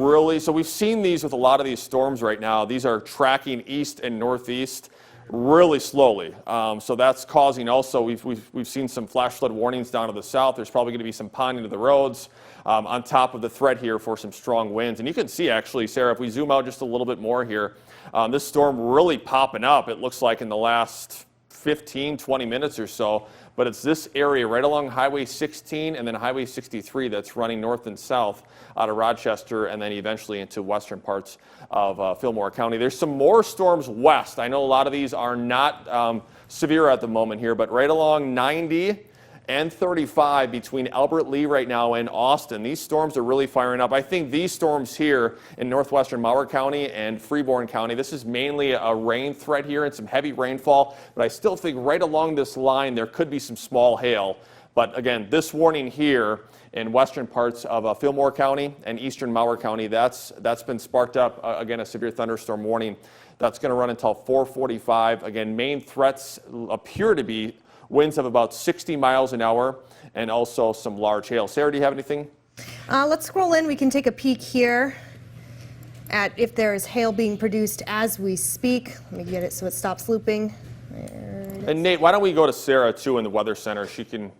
really, so we've seen these with a lot of these storms right now. These are tracking east and northeast really slowly. So that's causing also, we've seen some flash flood warnings down to the south. There's probably going to be some ponding of the roads on top of the threat here for some strong winds. And you can see actually, Sarah, if we zoom out just a little bit more here, this storm really popping up, it looks like in the last 15, 20 minutes or so. But it's this area right along Highway 16 and then Highway 63 that's running north and south out of Rochester and then eventually into western parts of Fillmore County. There's some more storms west. I know a lot of these are not severe at the moment here, but right along 90 and 35 between Albert Lee right now and Austin. These storms are really firing up. I think these storms here in northwestern Mower County and Freeborn County, this is mainly a rain threat here and some heavy rainfall, but I still think right along this line there could be some small hail. But again, this warning here in western parts of Fillmore County and eastern Mower County, that's been sparked up, again, a severe thunderstorm warning. That's going to run until 4:45. Again, main threats appear to be winds of about 60 miles an hour and also some large hail. Sarah, do you have anything? Let's scroll in. We can take a peek here at if there is hail being produced as we speak. Let me get it so it stops looping. And Nate, why don't we go to Sarah too in the Weather Center? She can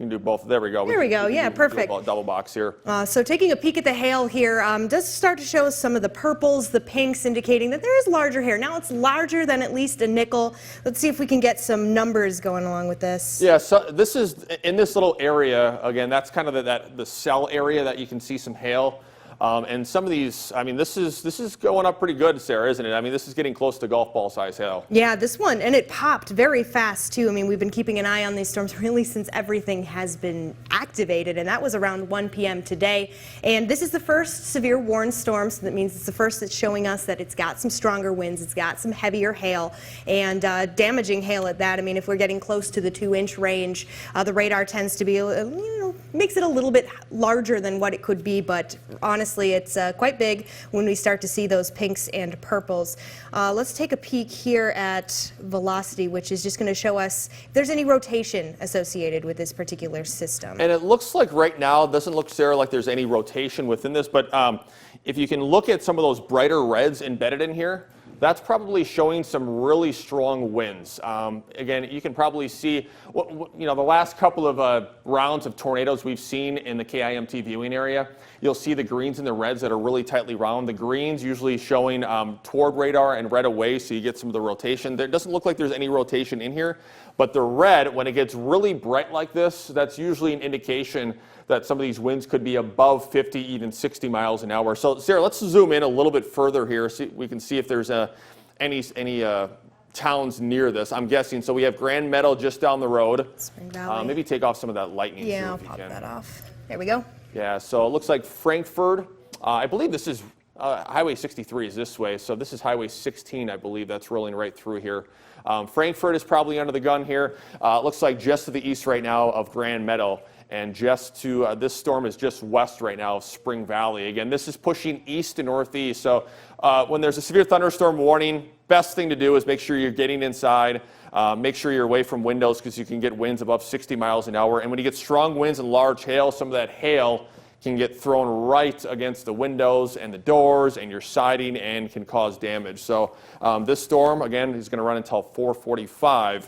do both. There we go. There we go. Yeah, perfect. Double box here. So taking a peek at the hail here does start to show us some of the purples, the pinks, indicating that there is larger hail. Now it's larger than at least a nickel. Let's see if we can get some numbers going along with this. Yeah, so this is in this little area. Again, that's kind of the cell area that you can see some hail. And some of these, I mean, this is going up pretty good, Sarah, isn't it? I mean, this is getting close to golf ball size hail. Yeah, this one, and it popped very fast too. I mean, we've been keeping an eye on these storms really since everything has been activated, and that was around 1 p.m. today. And this is the first severe warned storm, so that means it's the first that's showing us that it's got some stronger winds, it's got some heavier hail, and damaging hail at that. I mean, if we're getting close to the 2-inch range, the radar tends to be, makes it a little bit larger than what it could be, but honestly, it's quite big when we start to see those pinks and purples. Let's take a peek here at velocity, which is just going to show us if there's any rotation associated with this particular system. And it looks like right now, it doesn't look, Sarah, like there's any rotation within this, but if you can look at some of those brighter reds embedded in here, that's probably showing some really strong winds. Again, you can probably see, the last couple of rounds of tornadoes we've seen in the KIMT viewing area, you'll see the greens and the reds that are really tightly round. The greens usually showing toward radar and red away, so you get some of the rotation. There doesn't look like there's any rotation in here, but the red, when it gets really bright like this, that's usually an indication that some of these winds could be above 50, even 60 miles an hour. So, Sarah, let's zoom in a little bit further here. So we can see if there's any towns near this. I'm guessing. So we have Grand Meadow just down the road. Spring Valley. Maybe take off some of that lightning. Yeah, I'll pop that off. There we go. Yeah, so it looks like Frankfurt. I believe this is Highway 63 is this way. So this is Highway 16, I believe, that's rolling right through here. Frankfurt is probably under the gun here. It looks like just to the east right now of Grand Meadow. And just to, this storm is just west right now of Spring Valley. Again, this is pushing east to northeast. So when there's a severe thunderstorm warning, best thing to do is make sure you're getting inside. Make sure you're away from windows because you can get winds above 60 miles an hour. And when you get strong winds and large hail, some of that hail can get thrown right against the windows and the doors and your siding and can cause damage. So this storm, again, is going to run until 4:45.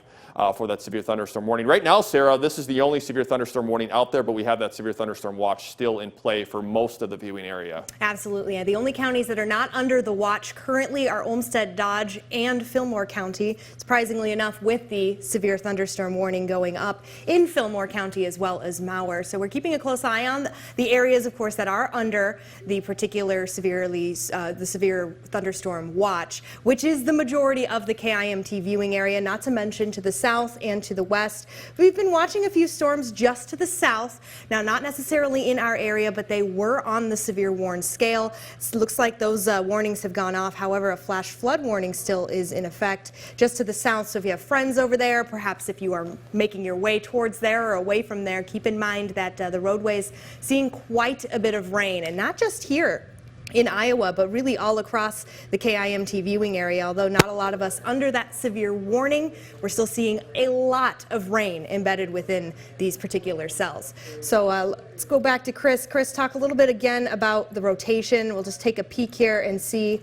For that severe thunderstorm warning. Right now, Sarah, this is the only severe thunderstorm warning out there, but we have that severe thunderstorm watch still in play for most of the viewing area. Absolutely. Yeah. The only counties that are not under the watch currently are Olmsted, Dodge, and Fillmore County. Surprisingly enough, with the severe thunderstorm warning going up in Fillmore County as well as Mower. So we're keeping a close eye on the areas, of course, that are under the particular the severe thunderstorm watch, which is the majority of the KIMT viewing area, not to mention to the south and to the west. We've been watching a few storms just to the south. Now, not necessarily in our area, but they were on the severe warn scale. It looks like those warnings have gone off. However, a flash flood warning still is in effect just to the south. So if you have friends over there, perhaps if you are making your way towards there or away from there, keep in mind that the roadways seeing quite a bit of rain, and not just here in Iowa, but really all across the KIMT viewing area. Although not a lot of us under that severe warning, we're still seeing a lot of rain embedded within these particular cells. So let's go back to Chris. Chris, talk a little bit again about the rotation. We'll just take a peek here and see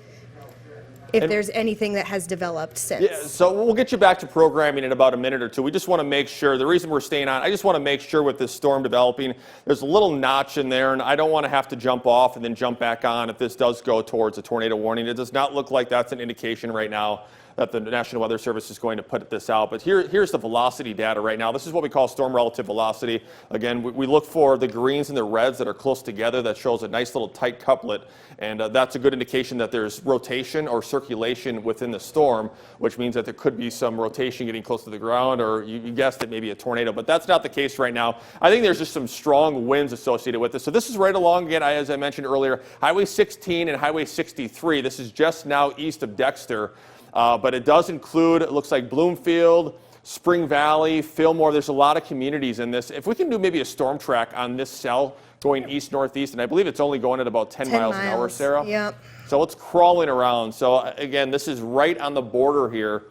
if there's anything that has developed since. Yeah, so we'll get you back to programming in about a minute or two. We just want to make sure, the reason we're staying on, I just want to make sure with this storm developing, there's a little notch in there, and I don't want to have to jump off and then jump back on if this does go towards a tornado warning. It does not look like that's an indication right now that the National Weather Service is going to put this out. But here's the velocity data right now. This is what we call storm relative velocity. Again, we look for the greens and the reds that are close together. That shows a nice little tight couplet, and that's a good indication that there's rotation or circulation within the storm, which means that there could be some rotation getting close to the ground, or you guessed it, maybe a tornado. But that's not the case right now. I think there's just some strong winds associated with this. So this is right along, again, as I mentioned earlier, Highway 16 and Highway 63. This is just now east of Dexter. But it does include, it looks like Bloomfield, Spring Valley, Fillmore. There's a lot of communities in this. If we can do maybe a storm track on this cell going east-northeast, and I believe it's only going at about 10 miles an hour, Sarah. Yep. So it's crawling around. So again, this is right on the border here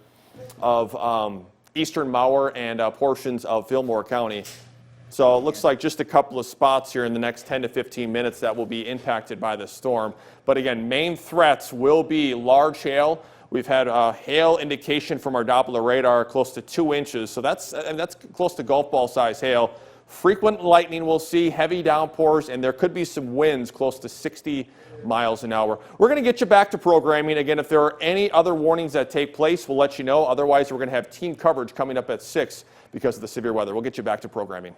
of eastern Mower and portions of Fillmore County. So it looks like just a couple of spots here in the next 10 to 15 minutes that will be impacted by this storm. But again, main threats will be large hail. We've had hail indication from our Doppler radar close to 2 inches, so that's close to golf ball size hail. Frequent lightning we'll see, heavy downpours, and there could be some winds close to 60 miles an hour. We're going to get you back to programming. Again, if there are any other warnings that take place, we'll let you know. Otherwise, we're going to have team coverage coming up at 6 because of the severe weather. We'll get you back to programming.